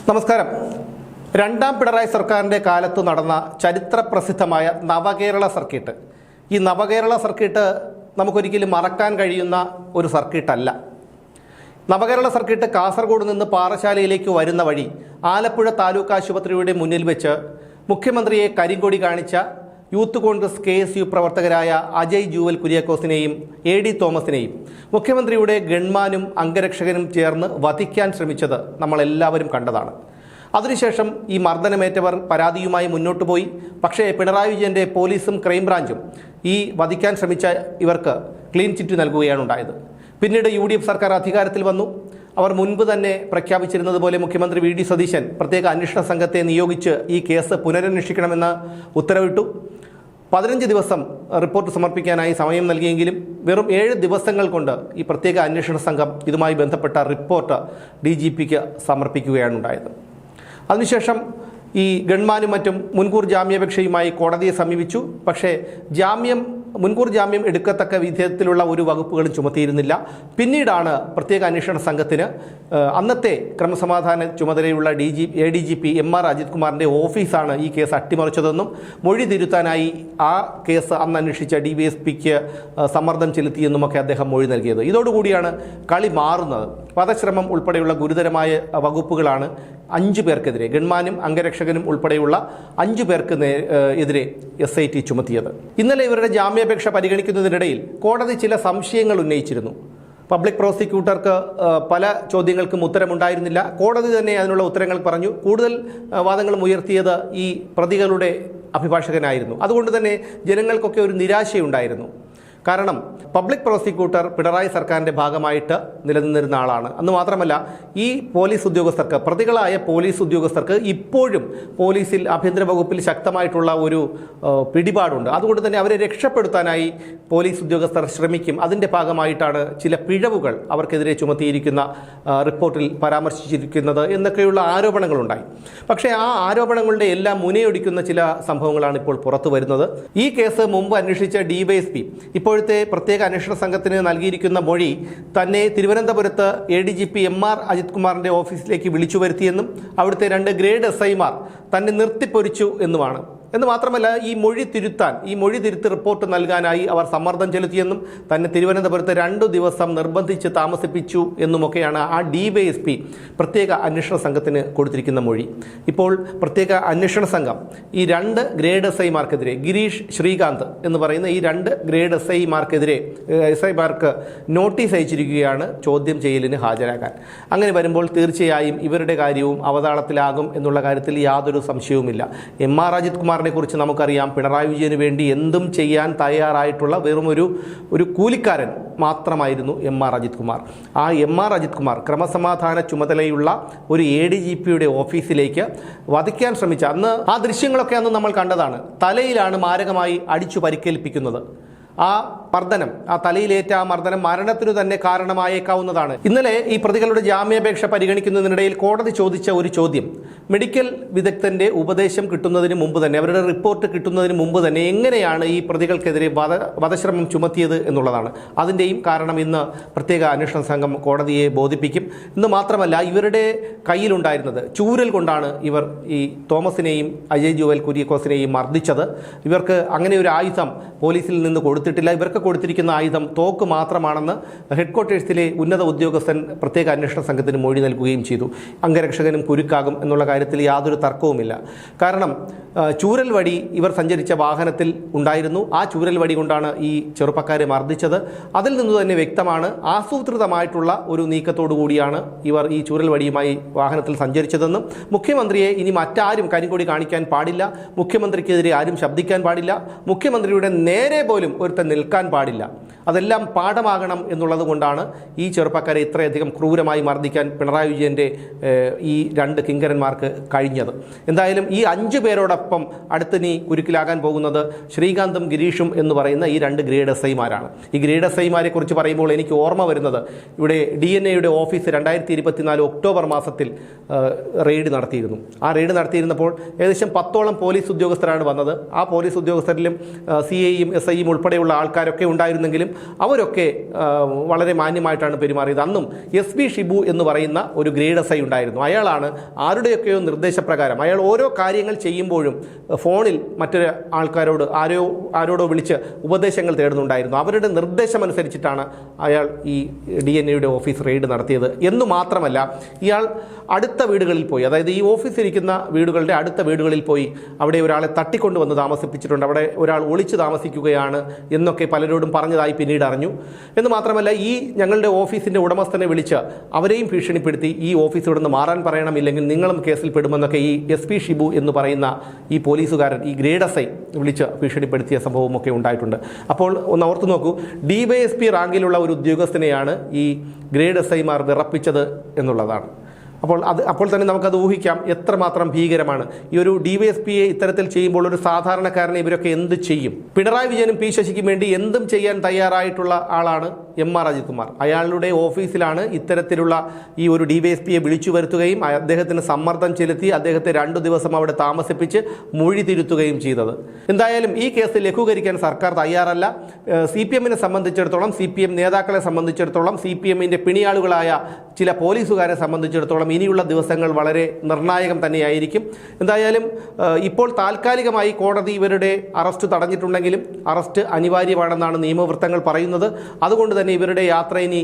നമസ്കാരം. രണ്ടാം പിണറായി സർക്കാരിൻ്റെ കാലത്ത് നടന്ന ചരിത്രപ്രസിദ്ധമായ നവകേരള സർക്കിട്ട്. ഈ നവകേരള സർക്കിട്ട് നമുക്കൊരിക്കലും മറക്കാൻ കഴിയുന്ന ഒരു സർക്കിട്ടല്ല. നവകേരള സർക്കിട്ട് കാസർഗോഡ് നിന്ന് പാറശാലയിലേക്ക് വരുന്ന വഴി ആലപ്പുഴ താലൂക്ക് ആശുപത്രിയുടെ മുന്നിൽ വെച്ച് മുഖ്യമന്ത്രിയെ കരിങ്കൊടി കാണിച്ച യൂത്ത് കോൺഗ്രസ് KSU പ്രവർത്തകരായ അജയ് ജൂവൽ കുര്യാക്കോസിനെയും AD തോമസിനെയും മുഖ്യമന്ത്രിയുടെ ഗൺമാനും അംഗരക്ഷകനും ചേർന്ന് വധിക്കാൻ ശ്രമിച്ചത് നമ്മളെല്ലാവരും കണ്ടതാണ്. അതിനുശേഷം ഈ മർദ്ദനമേറ്റവർ പരാതിയുമായി മുന്നോട്ട് പോയി. പക്ഷേ പിണറായി വിജയൻ്റെ പോലീസും ക്രൈംബ്രാഞ്ചും ഈ വധിക്കാൻ ശ്രമിച്ച ഇവർക്ക് ക്ലീൻ ചിറ്റ് നൽകുകയാണ് ഉണ്ടായത്. പിന്നീട് UDF സർക്കാർ അധികാരത്തിൽ വന്നു. അവർ മുൻപ് തന്നെ പ്രഖ്യാപിച്ചിരുന്നത് പോലെ മുഖ്യമന്ത്രി VD സതീശൻ പ്രത്യേക അന്വേഷണ സംഘത്തെ നിയോഗിച്ച് ഈ കേസ് പുനരന്വേഷിക്കണമെന്ന് ഉത്തരവിട്ടു. 15 ദിവസം റിപ്പോർട്ട് സമർപ്പിക്കാനായി സമയം നൽകിയെങ്കിലും വെറും 7 ദിവസങ്ങൾ കൊണ്ട് ഈ പ്രത്യേക അന്വേഷണ സംഘം ഇതുമായി ബന്ധപ്പെട്ട റിപ്പോർട്ട് DGPക്ക് സമർപ്പിക്കുകയാണ് ഉണ്ടായത്. അതിനുശേഷം ഈ ഗൺമാനും മറ്റും മുൻകൂർ ജാമ്യാപേക്ഷയുമായി കോടതിയെ സമീപിച്ചു. പക്ഷേ മുൻകൂർ ജാമ്യം എടുക്കത്തക്ക വിധത്തിലുള്ള ഒരു വകുപ്പുകളും ചുമത്തിയിരുന്നില്ല. പിന്നീടാണ് പ്രത്യേക അന്വേഷണ സംഘത്തിന് അന്നത്തെ ക്രമസമാധാന ചുമതലയുള്ള ADGP MR അജിത് കുമാറിൻ്റെ ഓഫീസാണ് ഈ കേസ് അട്ടിമറിച്ചതെന്നും മൊഴി തിരുത്താനായി ആ കേസ് അന്ന് അന്വേഷിച്ച DYSPക്ക് സമ്മർദ്ദം ചെലുത്തിയെന്നുമൊക്കെ അദ്ദേഹം മൊഴി നൽകിയത്. ഇതോടുകൂടിയാണ് കളി മാറുന്നത്. വധശ്രമം ഉൾപ്പെടെയുള്ള ഗുരുതരമായ വകുപ്പുകളാണ് 5 പേർക്കെതിരെ, ഗൺമാനും അംഗരക്ഷകനും ഉൾപ്പെടെയുള്ള 5 പേർക്ക് എതിരെ SIT ചുമത്തിയത്. ഇന്നലെ ഇവരുടെ ജാമ്യാപേക്ഷ പരിഗണിക്കുന്നതിനിടയിൽ കോടതി ചില സംശയങ്ങൾ ഉന്നയിച്ചിരുന്നു. പബ്ലിക് പ്രോസിക്യൂട്ടർക്ക് പല ചോദ്യങ്ങൾക്കും ഉത്തരമുണ്ടായിരുന്നില്ല. കോടതി തന്നെ അതിനുള്ള ഉത്തരങ്ങൾ പറഞ്ഞു. കൂടുതൽ വാദങ്ങളും ഉയർത്തിയത് ഈ പ്രതികളുടെ അഭിഭാഷകനായിരുന്നു. അതുകൊണ്ട് തന്നെ ജനങ്ങൾക്കൊക്കെ ഒരു നിരാശയുണ്ടായിരുന്നു. കാരണം പബ്ലിക് പ്രോസിക്യൂട്ടർ പിണറായി സർക്കാരിൻ്റെ ഭാഗമായിട്ട് നിലനിന്നിരുന്ന ആളാണ്. അന്ന് മാത്രമല്ല, ഈ പോലീസ് ഉദ്യോഗസ്ഥർക്ക്, പ്രതികളായ പോലീസ് ഉദ്യോഗസ്ഥർക്ക് ഇപ്പോഴും പോലീസിൽ, ആഭ്യന്തര വകുപ്പിൽ ശക്തമായിട്ടുള്ള ഒരു പിടിപാടുണ്ട്. അതുകൊണ്ട് തന്നെ അവരെ രക്ഷപ്പെടുത്താനായി പോലീസ് ഉദ്യോഗസ്ഥർ ശ്രമിക്കും. അതിൻ്റെ ഭാഗമായിട്ടാണ് ചില പിഴവുകൾ അവർക്കെതിരെ ചുമത്തിയിരിക്കുന്ന റിപ്പോർട്ടിൽ പരാമർശിച്ചിരിക്കുന്നത് എന്നൊക്കെയുള്ള ആരോപണങ്ങളുണ്ടായി. പക്ഷേ ആ ആരോപണങ്ങളുടെ എല്ലാം മുനയൊടിക്കുന്ന ചില സംഭവങ്ങളാണ് ഇപ്പോൾ പുറത്തു വരുന്നത്. ഈ കേസ് മുമ്പ് അന്വേഷിച്ച DYSP ഇപ്പോഴത്തെ പ്രത്യേക അന്വേഷണ സംഘത്തിന് നൽകിയിരിക്കുന്ന മൊഴി തന്നെ തിരുവനന്തപുരത്ത് ADGP MR അജിത് കുമാറിൻ്റെ ഓഫീസിലേക്ക് വിളിച്ചു വരുത്തിയെന്നും അവിടുത്തെ 2 ഗ്രേഡ് SIമാർ തന്നെ നിർത്തിപ്പൊരിച്ചു എന്നുമാണ്. എന്ന് മാത്രമല്ല, ഈ മൊഴി തിരുത്തി റിപ്പോർട്ട് നൽകാനായി അവർ സമ്മർദ്ദം ചെലുത്തിയെന്നും തന്നെ തിരുവനന്തപുരത്ത് 2 ദിവസം നിർബന്ധിച്ച് താമസിപ്പിച്ചു എന്നുമൊക്കെയാണ് ആ DYSP പ്രത്യേക അന്വേഷണ സംഘത്തിന് കൊടുത്തിരിക്കുന്ന മൊഴി. ഇപ്പോൾ പ്രത്യേക അന്വേഷണ സംഘം ഈ 2 ഗ്രേഡ് SIമാർക്കെതിരെ, ഗിരീഷ്, ശ്രീകാന്ത് എന്ന് പറയുന്ന ഈ 2 ഗ്രേഡ് SIമാർക്ക് നോട്ടീസ് അയച്ചിരിക്കുകയാണ് ചോദ്യം ചെയ്യലിന് ഹാജരാകാൻ. അങ്ങനെ വരുമ്പോൾ തീർച്ചയായും ഇവരുടെ കാര്യവും അവതാളത്തിലാകും എന്നുള്ള കാര്യത്തിൽ യാതൊരു സംശയവുമില്ല. MR അജിത് കുമാർ കുറിച്ച് നമുക്കറിയാം. പിണറായി വിജയന് വേണ്ടി എന്തും ചെയ്യാൻ തയ്യാറായിട്ടുള്ള വെറും ഒരു കൂലിക്കാരൻ മാത്രമായിരുന്നു MR അജിത് കുമാർ. ആ MR അജിത് കുമാർ ക്രമസമാധാന ചുമതലയുള്ള ഒരു ADGPയുടെ ഓഫീസിലേക്ക് വധിക്കാൻ ശ്രമിച്ച അന്ന് ആ ദൃശ്യങ്ങളൊക്കെ അന്ന് നമ്മൾ കണ്ടതാണ്. തലയിലാണ് മാരകമായി അടിച്ചു പരിക്കേൽപ്പിക്കുന്നത്. ആ തലയിലേറ്റ ആ മർദ്ദനം മരണത്തിനു തന്നെ കാരണമായേക്കാവുന്നതാണ്. ഇന്നലെ ഈ പ്രതികളുടെ ജാമ്യാപേക്ഷ പരിഗണിക്കുന്നതിനിടയിൽ കോടതി ചോദിച്ച ഒരു ചോദ്യം, മെഡിക്കൽ വിദഗ്ധന്റെ ഉപദേശം കിട്ടുന്നതിന് മുമ്പ് തന്നെ, അവരുടെ റിപ്പോർട്ട് കിട്ടുന്നതിന് മുമ്പ് തന്നെ എങ്ങനെയാണ് ഈ പ്രതികൾക്കെതിരെ വധശ്രമം ചുമത്തിയത് എന്നുള്ളതാണ്. അതിൻ്റെയും കാരണം ഇന്ന് പ്രത്യേക അന്വേഷണ സംഘം കോടതിയെ ബോധിപ്പിക്കും. ഇന്ന് മാത്രമല്ല, ഇവരുടെ കയ്യിലുണ്ടായിരുന്നത് ചൂരൽ കൊണ്ടാണ് ഇവർ ഈ തോമസിനെയും അജയ് ജൂവൽ കുര്യാക്കോസിനെയും മർദ്ദിച്ചത്. ഇവർക്ക് അങ്ങനെ ഒരു ആയുധം പോലീസിൽ നിന്ന് കൊടുത്തിട്ടില്ല. ഇവർക്ക് കൊടുത്തിരിക്കുന്ന ആയുധം തോക്ക് മാത്രമാണെന്ന് ഹെഡ്ക്വാർട്ടേഴ്സിലെ ഉന്നത ഉദ്യോഗസ്ഥൻ പ്രത്യേക അന്വേഷണ സംഘത്തിന് മൊഴി നൽകുകയും ചെയ്തു. അംഗരക്ഷകനും കുരുക്കാകും എന്നുള്ള കാര്യത്തിൽ യാതൊരു തർക്കവുമില്ല. കാരണം ചൂരൽ വടി ഇവർ സഞ്ചരിച്ച വാഹനത്തിൽ ഉണ്ടായിരുന്നു. ആ ചൂരൽ വടി കൊണ്ടാണ് ഈ ചെറുപ്പക്കാരെ മർദ്ദിച്ചത്. അതിൽ നിന്ന് തന്നെ വ്യക്തമാണ്, ആസൂത്രിതമായിട്ടുള്ള ഒരു നീക്കത്തോടു കൂടിയാണ് ഇവർ ഈ ചൂരൽ വടിയുമായി വാഹനത്തിൽ സഞ്ചരിച്ചതെന്നും മുഖ്യമന്ത്രിയെ ഇനി മറ്റാരും കരിങ്കൊടി കാണിക്കാൻ പാടില്ല, മുഖ്യമന്ത്രിക്കെതിരെ ആരും ശബ്ദിക്കാൻ പാടില്ല, മുഖ്യമന്ത്രിയുടെ നേരെ പോലും ഒരുത്തൻ നിൽക്കാൻ പാടില്ല, അതെല്ലാം പാഠമാകണം എന്നുള്ളത് കൊണ്ടാണ് ഈ ചെറുപ്പക്കാരെ ഇത്രയധികം ക്രൂരമായി മർദ്ദിക്കാൻ പിണറായി വിജയൻ്റെ ഈ 2 കിങ്കരന്മാർക്ക് കഴിഞ്ഞത്. എന്തായാലും ഈ 5 പേരോടൊപ്പം അടുത്തിനി കുരുക്കിലാകാൻ പോകുന്നത് ശ്രീകാന്തും ഗിരീഷും എന്ന് പറയുന്ന ഈ 2 ഗ്രേഡ് SIമാരാണ്. ഈ ഗ്രേഡ് SIമാരെ കുറിച്ച് പറയുമ്പോൾ എനിക്ക് ഓർമ്മ വരുന്നത്, ഇവിടെ DNA ഓഫീസ് 2024 ഒക്ടോബർ മാസത്തിൽ റെയ്ഡ് നടത്തിയിരുന്നു. ആ റെയ്ഡ് നടത്തിയിരുന്നപ്പോൾ ഏകദേശം 10ഓളം പോലീസ് ഉദ്യോഗസ്ഥരാണ് വന്നത്. ആ പോലീസ് ഉദ്യോഗസ്ഥരിലും CIയും SIയും ഉൾപ്പെടെയുള്ള ആൾക്കാരൊക്കെ ചിലരൊക്കെ ഉണ്ടായിരുന്നെങ്കിലും അവരൊക്കെ വളരെ മാന്യമായിട്ടാണ് പെരുമാറിയത്. അന്നും SP ഷിബു എന്ന് പറയുന്ന ഒരു ഗ്രേഡ് SI ഉണ്ടായിരുന്നു. അയാളാണ് ആരുടെയൊക്കെയോ നിർദ്ദേശപ്രകാരം അയാൾ ഓരോ കാര്യങ്ങൾ ചെയ്യുമ്പോഴും ഫോണിൽ മറ്റൊരു ആൾക്കാരോട് ആരോടോ വിളിച്ച് ഉപദേശങ്ങൾ തേടുന്നുണ്ടായിരുന്നു. അവരുടെ നിർദ്ദേശമനുസരിച്ചിട്ടാണ് അയാൾ ഈ DNA ഓഫീസ് റെയ്ഡ് നടത്തിയത് എന്ന് മാത്രമല്ല, ഇയാൾ അടുത്ത വീടുകളിൽ പോയി, അതായത് ഈ ഓഫീസ് ഇരിക്കുന്ന വീടുകളുടെ അടുത്ത വീടുകളിൽ പോയി അവിടെ ഒരാളെ തട്ടിക്കൊണ്ടുവന്ന് താമസിപ്പിച്ചിട്ടുണ്ട്, അവിടെ ഒരാൾ ഒളിച്ചു താമസിക്കുകയാണ് എന്നൊക്കെ പലരോടും പറഞ്ഞതായി പിന്നീട് അറിഞ്ഞു. എന്ന് മാത്രമല്ല, ഈ ഞങ്ങളുടെ ഓഫീസിൻ്റെ ഉടമസ്ഥനെ വിളിച്ച് അവരെയും ഭീഷണിപ്പെടുത്തി ഈ ഓഫീസ് ഇവിടെ നിന്ന് മാറാൻ പറയണം, ഇല്ലെങ്കിൽ നിങ്ങളും കേസിൽ പെടുമെന്നൊക്കെ ഈ SP ഷിബു എന്ന് പറയുന്ന ഈ പോലീസുകാരൻ, ഈ ഗ്രേഡ് SI വിളിച്ച് ഭീഷണിപ്പെടുത്തിയ സംഭവമൊക്കെ ഉണ്ടായിട്ടുണ്ട്. അപ്പോൾ ഒന്ന് ഓർത്തു നോക്കൂ, DYSP റാങ്കിലുള്ള ഒരു ഉദ്യോഗസ്ഥനെയാണ് ഈ ഗ്രേഡ് SIമാർ വിറപ്പിച്ചത് എന്നുള്ളതാണ്. അപ്പോൾ തന്നെ നമുക്കത് ഊഹിക്കാം എത്രമാത്രം ഭീകരമാണ്. ഈ ഒരു DYSPയെ ഇത്തരത്തിൽ ചെയ്യുമ്പോൾ ഒരു സാധാരണക്കാരനെ ഇവരൊക്കെ എന്ത് ചെയ്യും? പിണറായി വിജയനും P ശശിക്കും വേണ്ടി എന്തും ചെയ്യാൻ തയ്യാറായിട്ടുള്ള ആളാണ് MR അജിത് കുമാർ. അയാളുടെ ഓഫീസിലാണ് ഇത്തരത്തിലുള്ള ഈ ഒരു DYSPയെ വിളിച്ചു വരുത്തുകയും അദ്ദേഹത്തിന് സമ്മർദ്ദം ചെലുത്തി അദ്ദേഹത്തെ 2 ദിവസം അവിടെ താമസിപ്പിച്ച് മൊഴി തിരുത്തുകയും ചെയ്തത്. എന്തായാലും ഈ കേസ് ലഘൂകരിക്കാൻ സർക്കാർ തയ്യാറല്ല. CPMനെ സംബന്ധിച്ചിടത്തോളം, CPM നേതാക്കളെ സംബന്ധിച്ചിടത്തോളം, CPMന്റെ പിണിയാളുകളായ ചില പോലീസുകാരെ സംബന്ധിച്ചിടത്തോളം ഇനിയുള്ള ദിവസങ്ങൾ വളരെ നിർണായകം തന്നെയായിരിക്കും. എന്തായാലും ഇപ്പോൾ താൽക്കാലികമായി കോടതി ഇവരുടെ അറസ്റ്റ് തടഞ്ഞിട്ടുണ്ടെങ്കിലും അറസ്റ്റ് അനിവാര്യമാണെന്നാണ് നിയമവൃത്തങ്ങൾ പറയുന്നത്. അതുകൊണ്ട് തന്നെ ഇവരുടെ യാത്ര ഇനി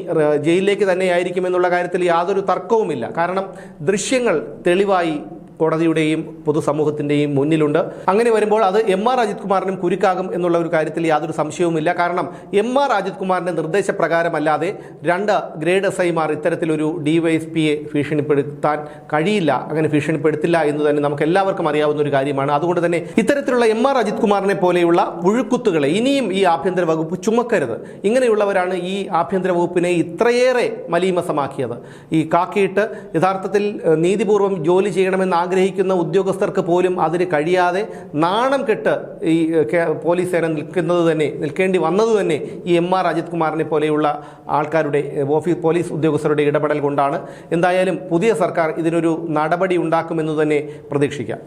ജയിലിലേക്ക് തന്നെയായിരിക്കും എന്നുള്ള കാര്യത്തിൽ യാതൊരു തർക്കവുമില്ല. കാരണം ദൃശ്യങ്ങൾ തെളിവായി കോടതിയുടെയും പൊതുസമൂഹത്തിൻ്റെയും മുന്നിലുണ്ട്. അങ്ങനെ വരുമ്പോൾ അത് MR അജിത് കുമാറിനും കുരുക്കാകും എന്നുള്ള ഒരു കാര്യത്തിൽ യാതൊരു സംശയവുമില്ല. കാരണം MR അജിത് കുമാറിൻ്റെ നിർദ്ദേശപ്രകാരമല്ലാതെ 2 ഗ്രേഡ് SIമാർ ഇത്തരത്തിലൊരു DYSPയെ ഭീഷണിപ്പെടുത്താൻ കഴിയില്ല, അങ്ങനെ ഭീഷണിപ്പെടുത്തില്ല എന്ന് തന്നെ നമുക്ക് എല്ലാവർക്കും അറിയാവുന്ന ഒരു കാര്യമാണ്. അതുകൊണ്ട് തന്നെ ഇത്തരത്തിലുള്ള MR അജിത് കുമാറിനെ പോലെയുള്ള പുഴുക്കുത്തുകളെ ഇനിയും ഈ ആഭ്യന്തര വകുപ്പ് ചുമക്കരുത്. ഇങ്ങനെയുള്ളവരാണ് ഈ ആഭ്യന്തര വകുപ്പിനെ ഇത്രയേറെ മലീമസമാക്കിയത്. ഈ കാക്കിയിട്ട് യഥാർത്ഥത്തിൽ നീതിപൂർവ്വം ജോലി ചെയ്യണമെന്ന് ആഗ്രഹിക്കുന്ന ഉദ്യോഗസ്ഥർക്ക് പോലും അതിന് കഴിയാതെ നാണം കെട്ട് ഈ പോലീസ് സേന നിൽക്കേണ്ടി വന്നത് തന്നെ ഈ MR അജിത് കുമാറിനെ പോലെയുള്ള ആൾക്കാരുടെ പോലീസ് ഉദ്യോഗസ്ഥരുടെ ഇടപെടൽ കൊണ്ടാണ്. എന്തായാലും പുതിയ സർക്കാർ ഇതിനൊരു നടപടി ഉണ്ടാക്കുമെന്ന് തന്നെ പ്രതീക്ഷിക്കാം.